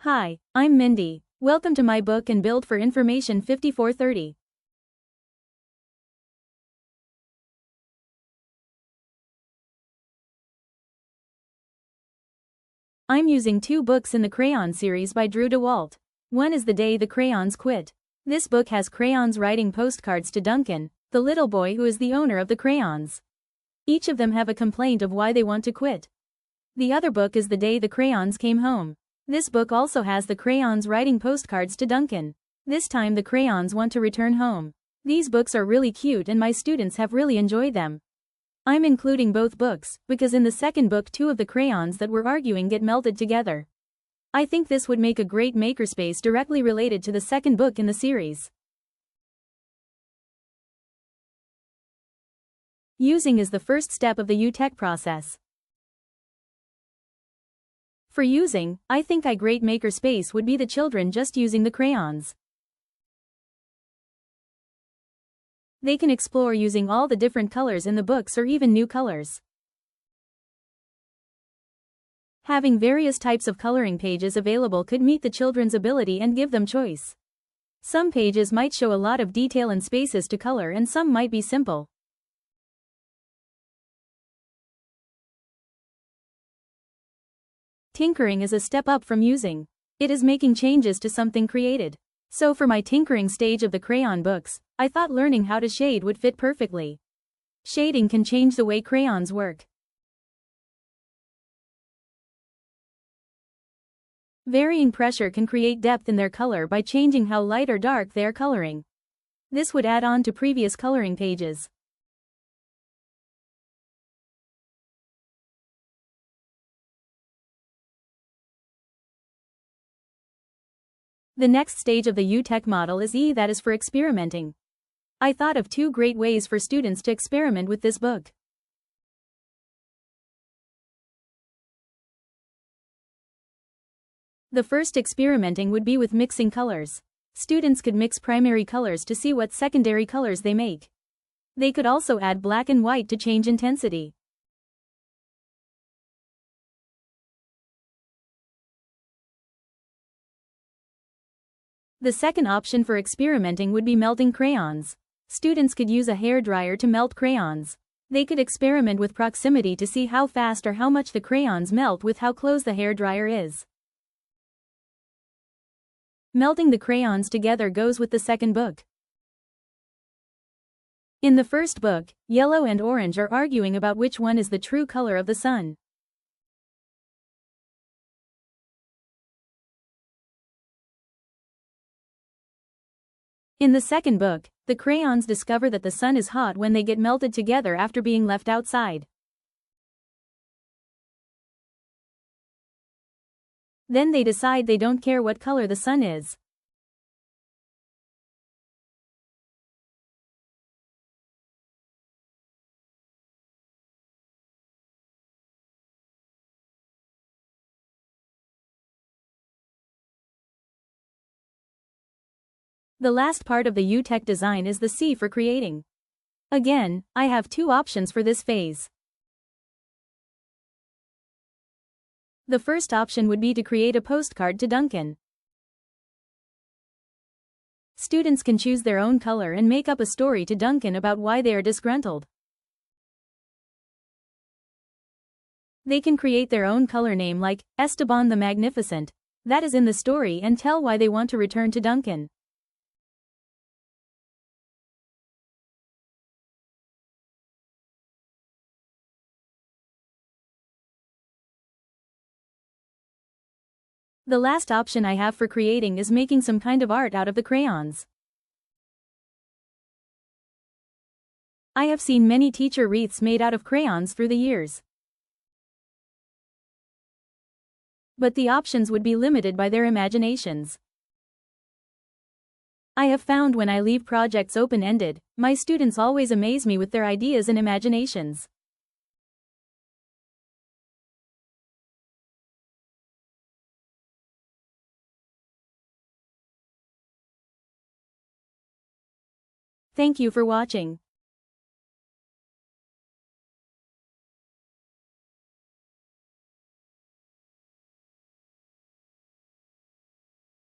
Hi, I'm Mindy. Welcome to my book and build for information 5430. I'm using two books in the Crayon series by Drew DeWalt. One is The Day the Crayons Quit. This book has crayons writing postcards to Duncan, the little boy who is the owner of the crayons. Each of them have a complaint of why they want to quit. The other book is The Day the Crayons Came Home. This book also has the crayons writing postcards to Duncan. This time the crayons want to return home. These books are really cute and my students have really enjoyed them. I'm including both books, because in the second book two of the crayons that were arguing get melted together. I think this would make a great makerspace directly related to the second book in the series. Using is the first step of the UTech process. For using, I think a great makerspace would be the children just using the crayons. They can explore using all the different colors in the books or even new colors. Having various types of coloring pages available could meet the children's ability and give them choice. Some pages might show a lot of detail and spaces to color and some might be simple. Tinkering is a step up from using. It is making changes to something created. So for my tinkering stage of the crayon books, I thought learning how to shade would fit perfectly. Shading can change the way crayons work. Varying pressure can create depth in their color by changing how light or dark they are coloring. This would add on to previous coloring pages. The next stage of the UTech model is E, that is for experimenting. I thought of two great ways for students to experiment with this book. The first experimenting would be with mixing colors. Students could mix primary colors to see what secondary colors they make. They could also add black and white to change intensity. The second option for experimenting would be melting crayons. Students could use a hairdryer to melt crayons. They could experiment with proximity to see how fast or how much the crayons melt with how close the hairdryer is. Melting the crayons together goes with the second book. In the first book, yellow and orange are arguing about which one is the true color of the sun. In the second book, the crayons discover that the sun is hot when they get melted together after being left outside. Then they decide they don't care what color the sun is. The last part of the UTech design is the C for creating. Again, I have two options for this phase. The first option would be to create a postcard to Duncan. Students can choose their own color and make up a story to Duncan about why they are disgruntled. They can create their own color name like Esteban the Magnificent, that is in the story, and tell why they want to return to Duncan. The last option I have for creating is making some kind of art out of the crayons. I have seen many teacher wreaths made out of crayons through the years. But the options would be limited by their imaginations. I have found when I leave projects open-ended, my students always amaze me with their ideas and imaginations. Thank you for watching.